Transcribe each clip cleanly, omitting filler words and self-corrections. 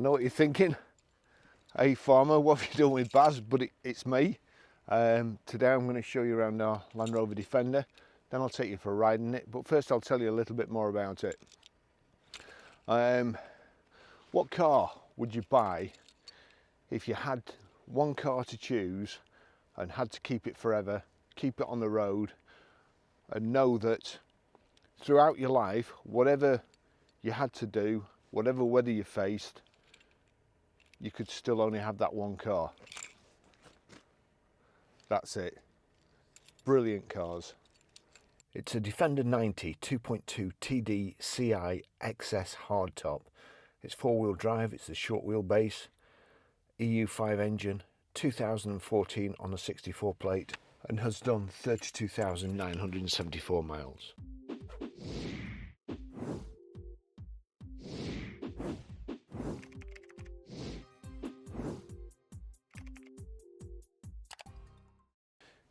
know what you're thinking. Hey farmer, what have you done with Baz? But it's me. Today I'm going to show you around our Land Rover Defender. Then I'll take you for a ride in it. But first I'll tell you a little bit more about it. What car would you buy if you had one car to choose and had to keep it forever, keep it on the road, and know that throughout your life, whatever you had to do, whatever weather you faced, you could still only have that one car? That's it. Brilliant cars. It's a Defender 90 2.2 TDCi XS hardtop. It's four-wheel drive, it's the short wheelbase, EU5 engine, 2014 on a 64 plate, and has done 32,974 miles.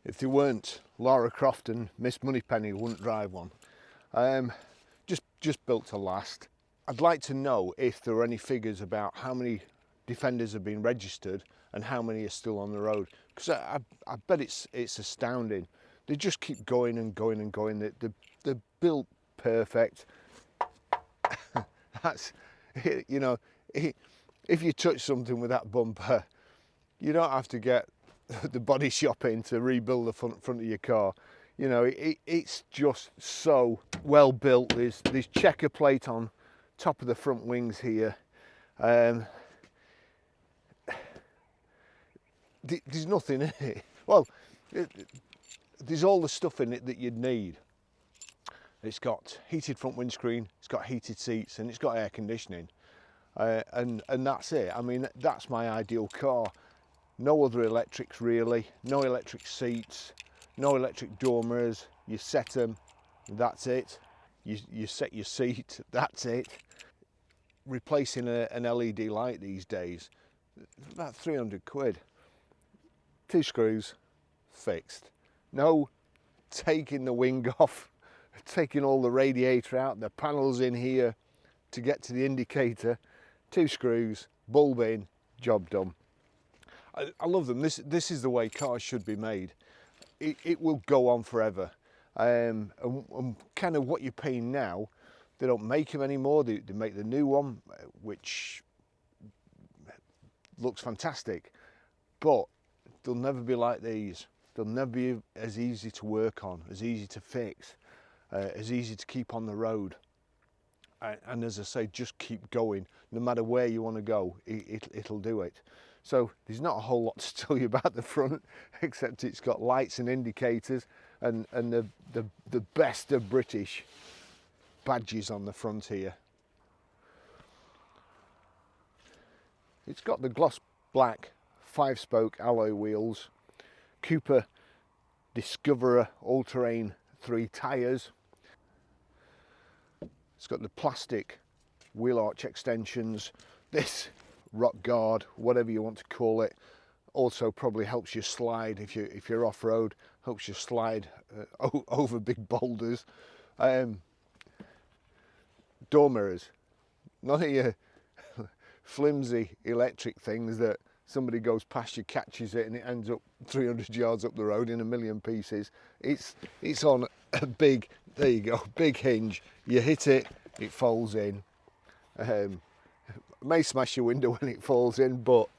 If they weren't Lara Croft and Miss Moneypenny, wouldn't drive one. Just built to last. I'd like to know if there are any figures about how many Defenders have been registered and how many are still on the road, because I bet it's astounding. They just keep going and going and going. They're built perfect. That's, you know, if you touch something with that bumper, you don't have to get the body shop in to rebuild the front of your car. You know, it's just so well built. There's checker plate on top of the front wings here. There's nothing in it. Well, there's all the stuff in it that you'd need. It's got heated front windscreen, it's got heated seats, and it's got air conditioning. And that's it. I mean, that's my ideal car. No other electrics really, no electric seats, no electric door mirrors. You set them, that's it. You set your seat, that's it. Replacing an LED light these days, about 300 quid. 2 screws, fixed. No taking the wing off, taking all the radiator out, the panels in here to get to the indicator. 2 screws, bulb in, job done. I love them. This is the way cars should be made. It will go on forever. And kind of what you're paying now, they don't make them anymore. They make the new one, which looks fantastic, but they'll never be like these. They'll never be as easy to work on, as easy to fix, as easy to keep on the road. And as I say, just keep going. No matter where you want to go, it'll do it. So there's not a whole lot to tell you about the front, except it's got lights and indicators and the best of British badges on the front here. It's got the gloss black 5-spoke alloy wheels, Cooper Discoverer all-terrain 3 tyres. It's got the plastic wheel arch extensions. This rock guard, whatever you want to call it, also probably helps you slide if you're off-road, helps you slide over big boulders. Door mirrors, none of your flimsy electric things that somebody goes past you, catches it, and it ends up 300 yards up the road in a million pieces. It's on a big, there you go, big hinge. You hit it, it folds in. May smash your window when it falls in, but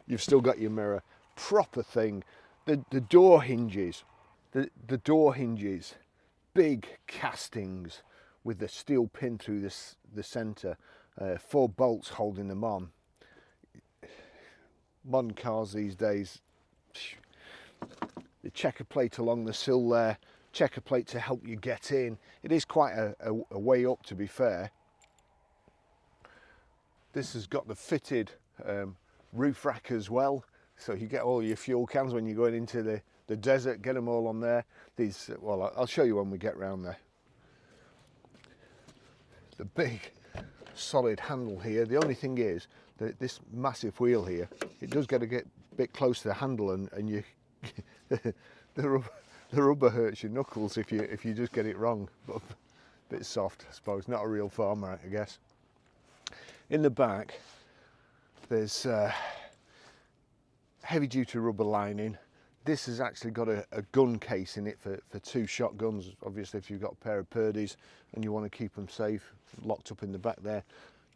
you've still got your mirror. Proper thing. The door hinges, the door hinges, big castings with the steel pin through the centre, 4 bolts holding them on. Modern cars these days, the checker plate along the sill there, checker plate to help you get in. It is quite a way up, to be fair. This has got the fitted roof rack as well, so you get all your fuel cans when you're going into the desert, get them all on there. These, well, I'll show you when we get round there. The big solid handle here. The only thing is that this massive wheel here, it does get a bit close to the handle, and you the rubber hurts your knuckles if you just get it wrong. But a bit soft, I suppose. Not a real farmer, I guess. In the back, There's heavy duty rubber lining. This has actually got a gun case in it for 2 shotguns. Obviously if you've got a pair of Purdy's and you want to keep them safe, locked up in the back there,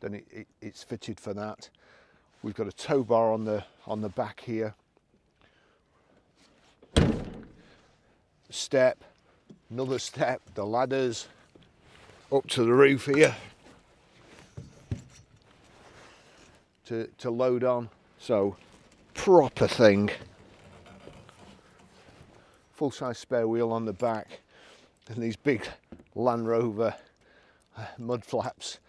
then it's fitted for that. We've got a tow bar on the back here. Step, another step, the ladders up to the roof here to load on. So proper thing. Full-size spare wheel on the back, and these big Land Rover mud flaps.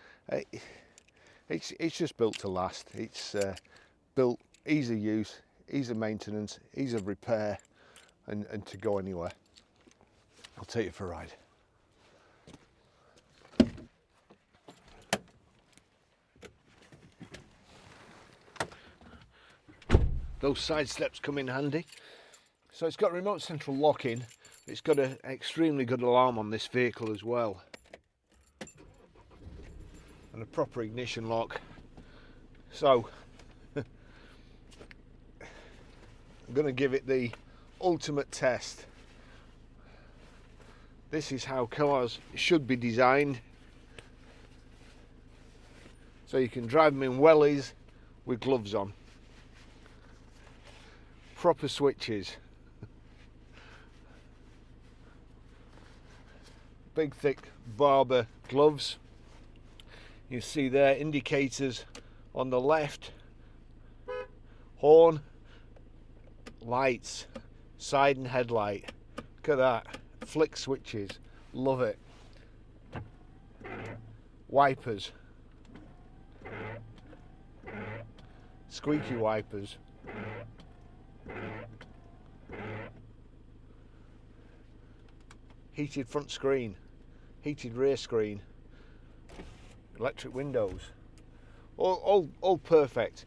It's just built to last. It's built ease of use, ease of maintenance, ease of repair, and to go anywhere. I'll take you for a ride. Those side steps come in handy. So it's got remote central locking. It's got an extremely good alarm on this vehicle as well, and a proper ignition lock. So I'm going to give it the ultimate test. This is how cars should be designed. So you can drive them in wellies with gloves on. Proper switches. Big thick Barber gloves. You see there indicators on the left, horn, lights, side and headlight. Look at that, flick switches, love it. Wipers, squeaky wipers. Heated front screen, heated rear screen, electric windows, all perfect.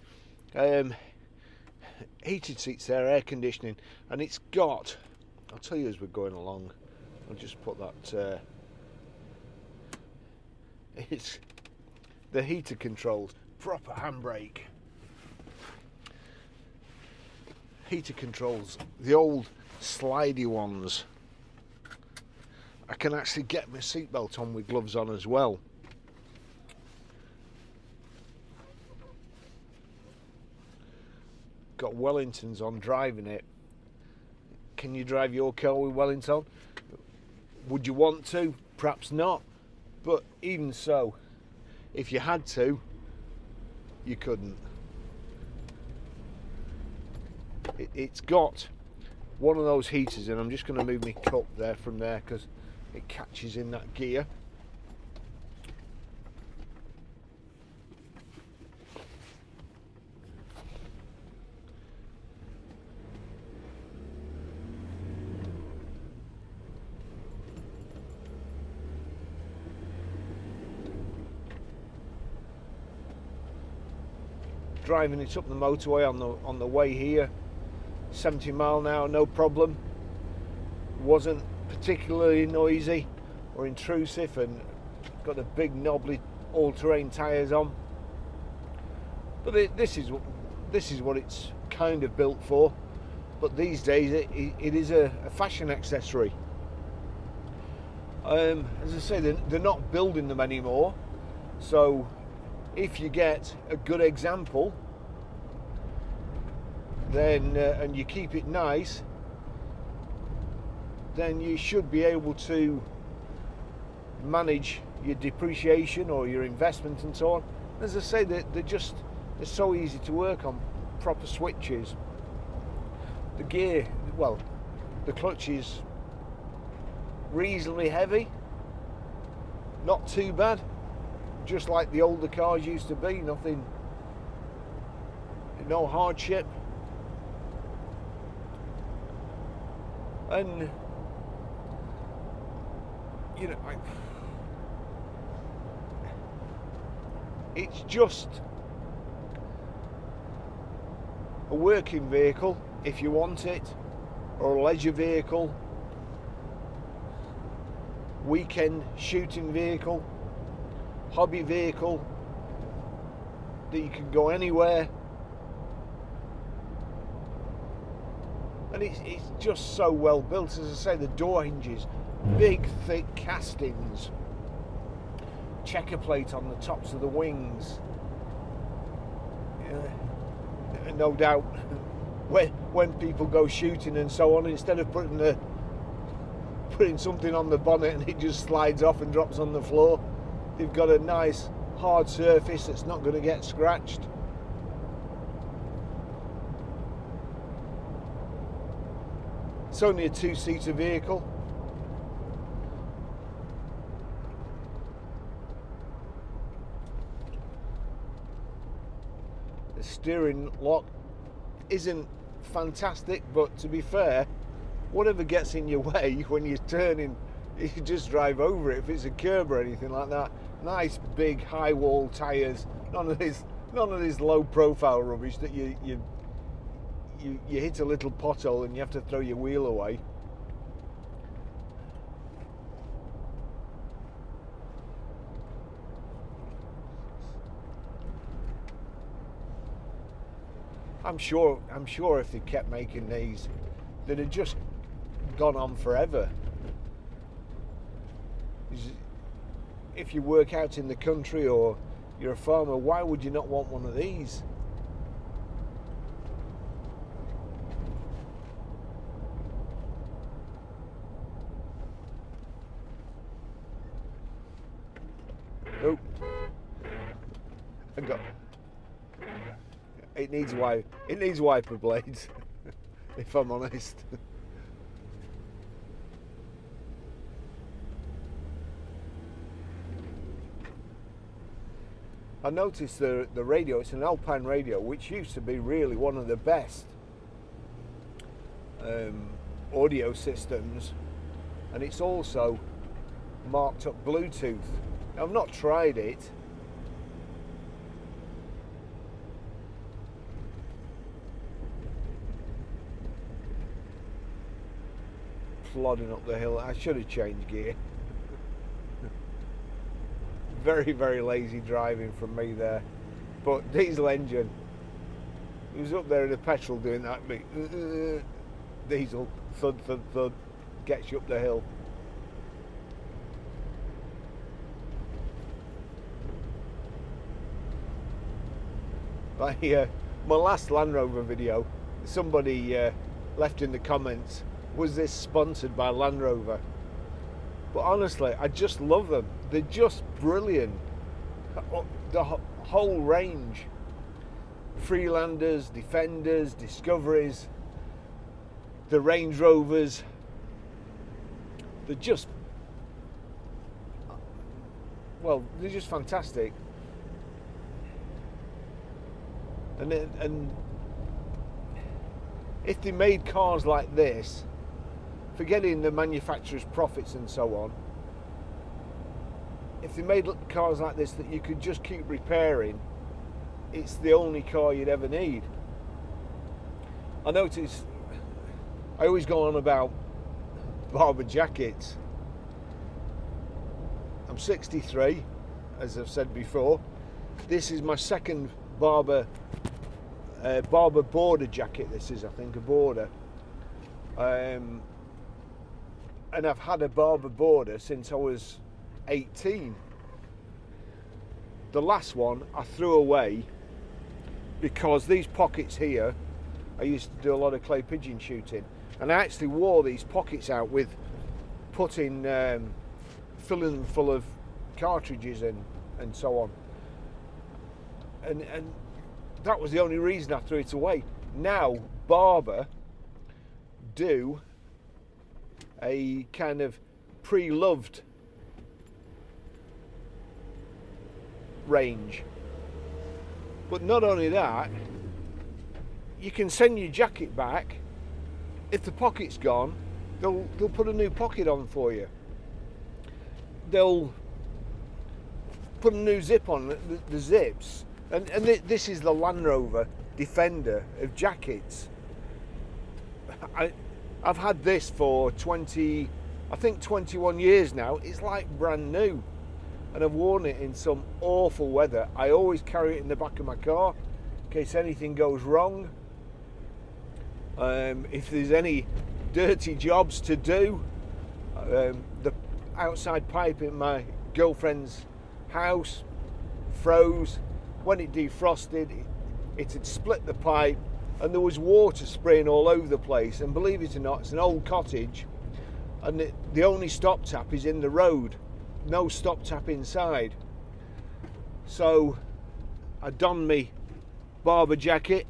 Heated seats there, air conditioning, and it's got, I'll tell you as we're going along, I'll just put that, it's the heater controls, proper handbrake, heater controls, the old slidey ones. I can actually get my seatbelt on with gloves on as well. Got Wellingtons on driving it. Can you drive your car with Wellington? Would you want to? Perhaps not. But even so, if you had to, you couldn't. It's got one of those heaters, and I'm just going to move my cup there from there because it catches in that gear. Driving it up the motorway on the way here, 70 mile an hour, no problem. Wasn't particularly noisy or intrusive, and got the big knobbly all-terrain tyres on. But this is what it's kind of built for. But these days it is a fashion accessory. As I say, they're not building them anymore. So if you get a good example, then and you keep it nice, then you should be able to manage your depreciation or your investment and so on. As I say, they're so easy to work on. Proper switches. The gear, well, the clutch is reasonably heavy, not too bad, just like the older cars used to be. Nothing, no hardship. And you know, it's just a working vehicle if you want it, or a leisure vehicle, weekend shooting vehicle, hobby vehicle that you can go anywhere and it's just so well built. As I say, the door hinges, big thick castings, checker plate on the tops of the wings. No doubt when people go shooting and so on, instead of putting something on the bonnet and it just slides off and drops on the floor, they've got a nice hard surface that's not going to get scratched. It's only a two-seater vehicle. The steering lock isn't fantastic, but to be fair, whatever gets in your way when you're turning, you can just drive over it if it's a curb or anything like that. Nice big high wall tyres, none of this low profile rubbish that you hit a little pothole and you have to throw your wheel away. I'm sure if they kept making these, they'd have just gone on forever. If you work out in the country or you're a farmer, why would you not want one of these? Oh, it needs wiper blades, if I'm honest. I noticed the radio, it's an Alpine radio, which used to be really one of the best audio systems, and it's also marked up Bluetooth. Now, I've not tried it, plodding up the hill. I should have changed gear. Very, very lazy driving from me there. But diesel engine, he was up there in the petrol doing that big diesel thud, thud, thud, gets you up the hill. My last Land Rover video, somebody left in the comments, was this sponsored by Land Rover? But honestly, I just love them. They're just brilliant. The whole range. Freelanders, Defenders, Discoveries, the Range Rovers. They're just, well, they're just fantastic. And if they made cars like this, forgetting the manufacturer's profits and so on, if they made cars like this that you could just keep repairing, it's the only car you'd ever need. I notice I always go on about Barber jackets. I'm 63, as I've said before. This is my second Barber border jacket. This is, I think, a border. And I've had a Barber border since I was 18. The last one I threw away because these pockets here, I used to do a lot of clay pigeon shooting, and I actually wore these pockets out with filling them full of cartridges and so on. And that was the only reason I threw it away. Now Barber do a kind of pre-loved range, but not only that, you can send your jacket back. If the pocket's gone, they'll put a new pocket on for you. They'll put a new zip on the zips, and this is the Land Rover Defender of jackets. I've had this for 21 years now. It's like brand new, and I've worn it in some awful weather. I always carry it in the back of my car in case anything goes wrong. If there's any dirty jobs to do, the outside pipe in my girlfriend's house froze. When it defrosted, it had split the pipe and there was water spraying all over the place. And believe it or not, it's an old cottage and the only stop tap is in the road, no stop tap inside. So I donned me barber jacket,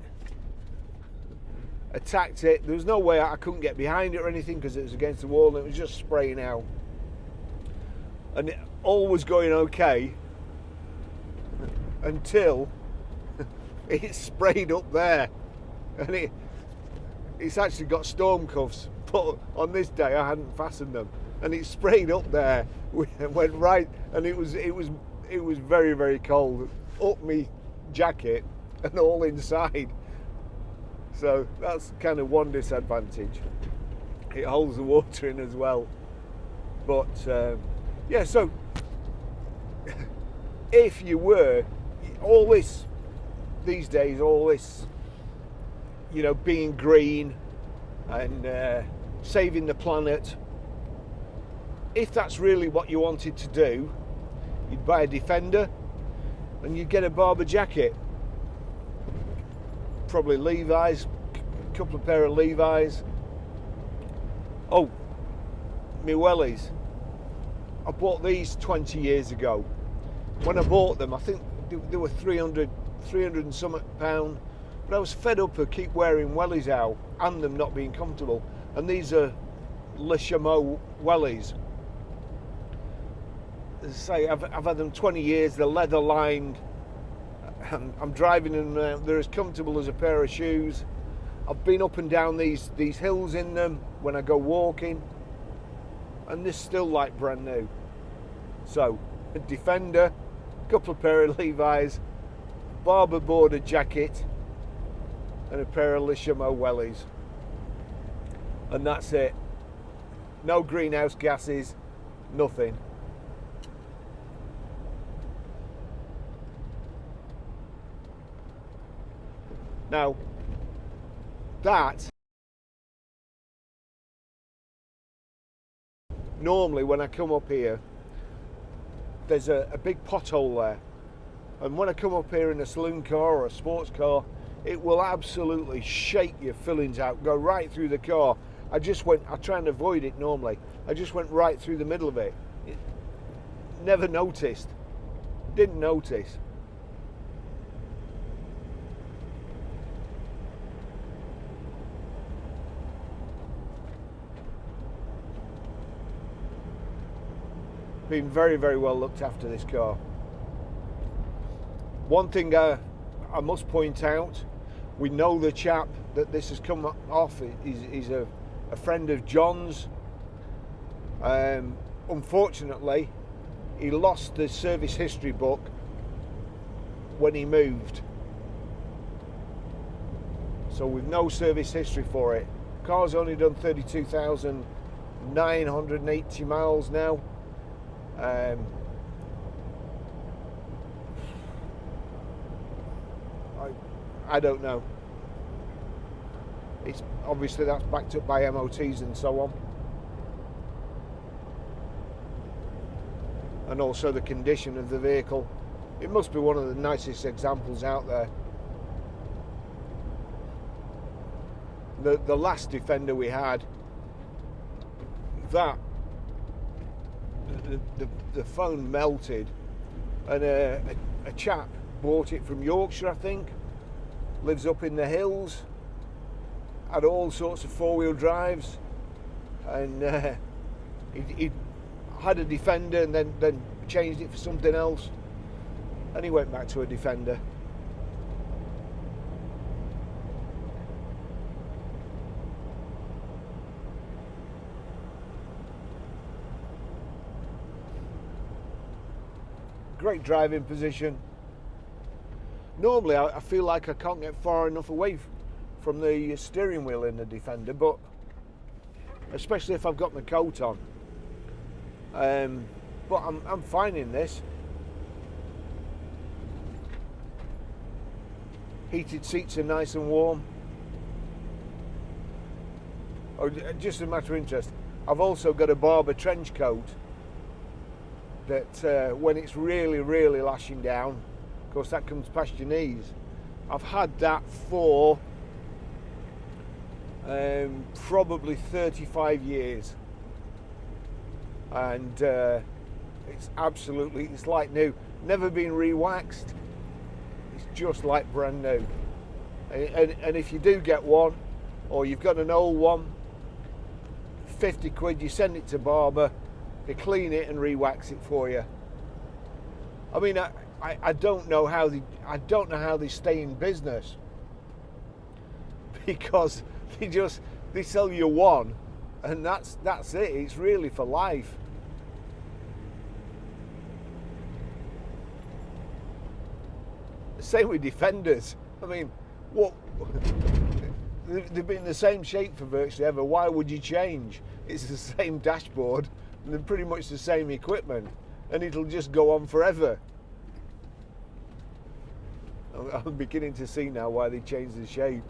attacked it. There was no way I couldn't get behind it or anything because it was against the wall and it was just spraying out. And all was going okay until it sprayed up there. And it's actually got storm cuffs, but on this day I hadn't fastened them. And it sprayed up there, went right, and it was very, very cold. Up me jacket and all inside. So that's kind of one disadvantage. It holds the water in as well. But yeah, so if you were all this these days, all this, you know, being green and saving the planet, if that's really what you wanted to do, you'd buy a Defender and you'd get a barber jacket, probably Levi's, a couple of pair of Levi's. Oh, my wellies, I bought these 20 years ago. When I bought them, I think they were 300 and something pound, but I was fed up of keep wearing wellies out and them not being comfortable. And these are Le Chameau wellies. As I say, I've had them 20 years. They're leather lined. I'm driving them. They're as comfortable as a pair of shoes. I've been up and down these hills in them when I go walking, and they're still like brand new. So a Defender, a couple of pair of Levi's, barber border jacket, and a pair of Le Chameau wellies, and that's it. No greenhouse gases, nothing. Now that, normally when I come up here, there's a big pothole there, and when I come up here in a saloon car or a sports car, it will absolutely shake your fillings out, go right through the car. I try and avoid it normally. I just went right through the middle of it. Never noticed, didn't notice. Been very, very well looked after, this car. One thing I must point out, we know the chap that this has come off is a friend of John's. Unfortunately, he lost the service history book when he moved, so we've no service history for it. Car's only done 32,980 miles now. I don't know. It's obviously that's backed up by MOTs and so on, and also the condition of the vehicle. It must be one of the nicest examples out there. The last Defender we had, that the phone melted, and a chap bought it from Yorkshire, I think, lives up in the hills, had all sorts of four-wheel drives, and he had a Defender and then changed it for something else, and he went back to a Defender. Great driving position. Normally I feel like I can't get far enough away from the steering wheel in the Defender, but especially if I've got my coat on. But I'm fine in this. Heated seats are nice and warm. Oh, just a matter of interest, I've also got a Barber trench coat that when it's really, really lashing down, of course that comes past your knees. I've had that for probably 35 years, and it's absolutely, it's like new, never been re-waxed. It's just like brand new. And if you do get one, or you've got an old one, 50 quid, you send it to Barber, they clean it and re-wax it for you. I mean, I don't know how they stay in business, because they sell you one, and that's it. It's really for life. Same with Defenders. I mean, what? They've been the same shape for virtually ever. Why would you change? It's the same dashboard and they're pretty much the same equipment, and it'll just go on forever. I'm beginning to see now why they changed the shape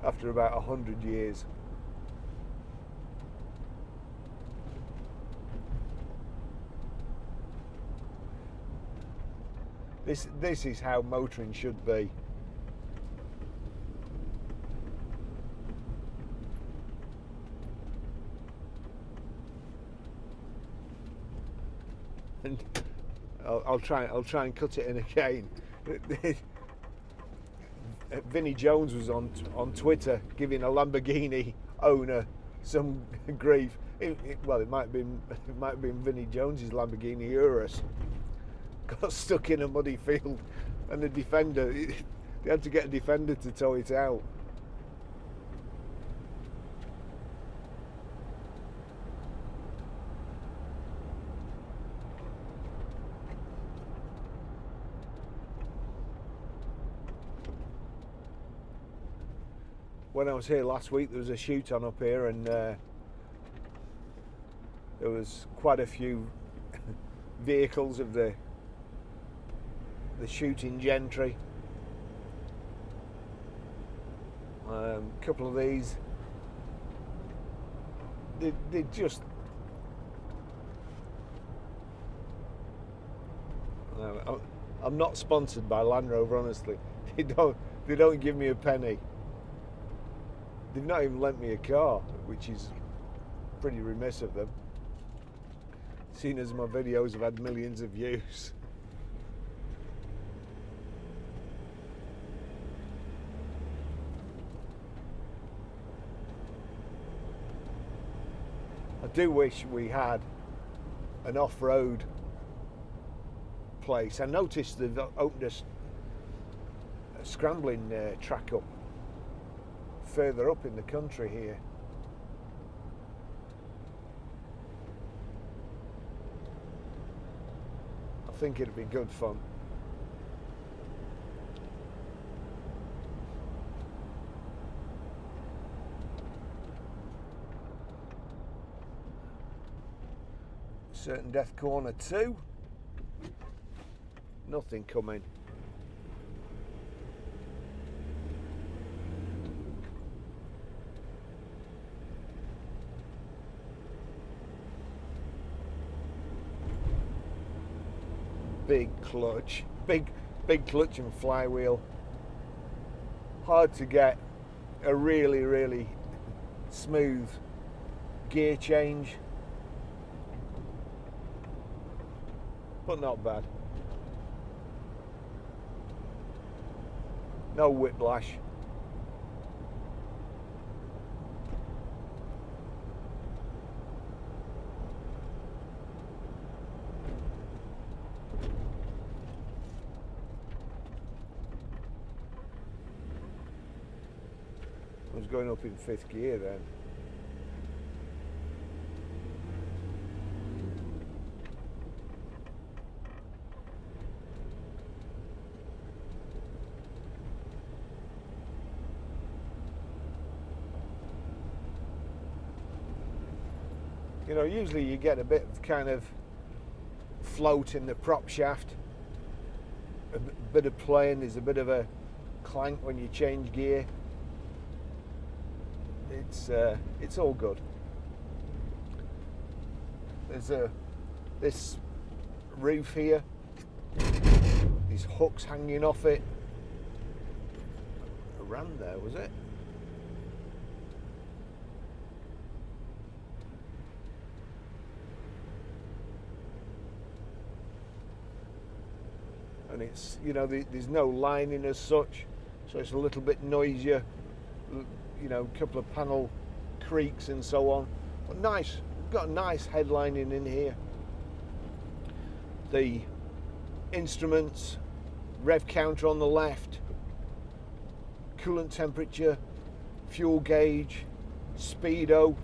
after about 100 years. This is how motoring should be. And I'll try and cut it in again. Vinnie Jones was on Twitter giving a Lamborghini owner some grief. Well, it might have been Vinnie Jones's Lamborghini Urus. Got stuck in a muddy field, and the Defender, they had to get a Defender to tow it out. When I was here last week, there was a shoot on up here, and there was quite a few vehicles of the shooting gentry. A couple of these, they just, I'm not sponsored by Land Rover, honestly. They don't give me a penny. They've not even lent me a car, which is pretty remiss of them, seeing as my videos have had millions of views. I do wish we had an off-road place. I noticed they've opened a scrambling track up further up in the country here. I think it'd be good fun. Certain Death Corner 2. Nothing coming. Big clutch, big clutch and flywheel. Hard to get a really smooth gear change, but not bad. No whiplash. I was going up in 5th gear then. You know, usually you get a bit of kind of float in the prop shaft, a bit of play, and there's a bit of a clank when you change gear. it's all good. There's this roof here, these hooks hanging off it. Around there, was it? And it's, you know, there's no lining as such, so it's a little bit noisier, you know, a couple of panel creaks and so on, but nice. We've got a nice headlining in here. The instruments, rev counter on the left, coolant temperature, fuel gauge, speedo,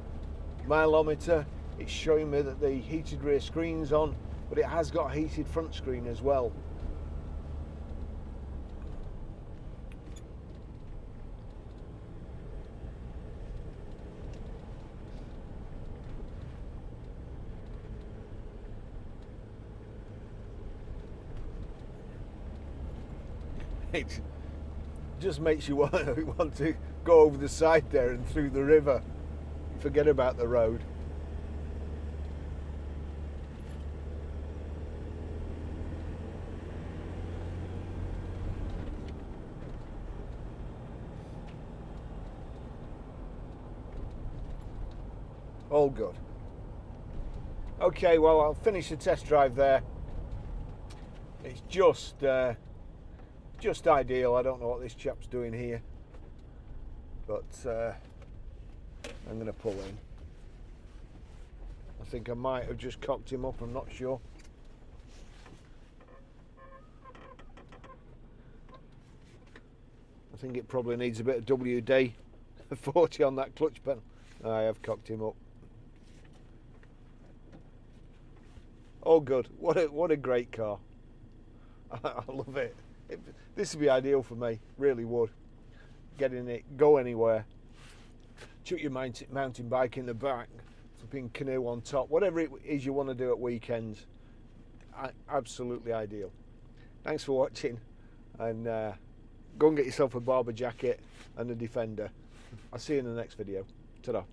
mileometer. It's showing me that the heated rear screen's on, but it has got a heated front screen as well. It just makes you want to go over the side there and through the river. Forget about the road. All good. Okay, well, I'll finish the test drive there. It's just ideal. I don't know what this chap's doing here, but I'm going to pull in. I think I might have just cocked him up, I'm not sure. I think it probably needs a bit of WD 40 on that clutch pedal. I have cocked him up. All good. What a great car. I love it. This would be ideal for me, really would. Get in it, go anywhere, chuck your mountain bike in the back, flipping canoe on top, whatever it is you want to do at weekends. Absolutely ideal. Thanks for watching, and go and get yourself a Barber jacket and a Defender. I'll see you in the next video. Ta-da.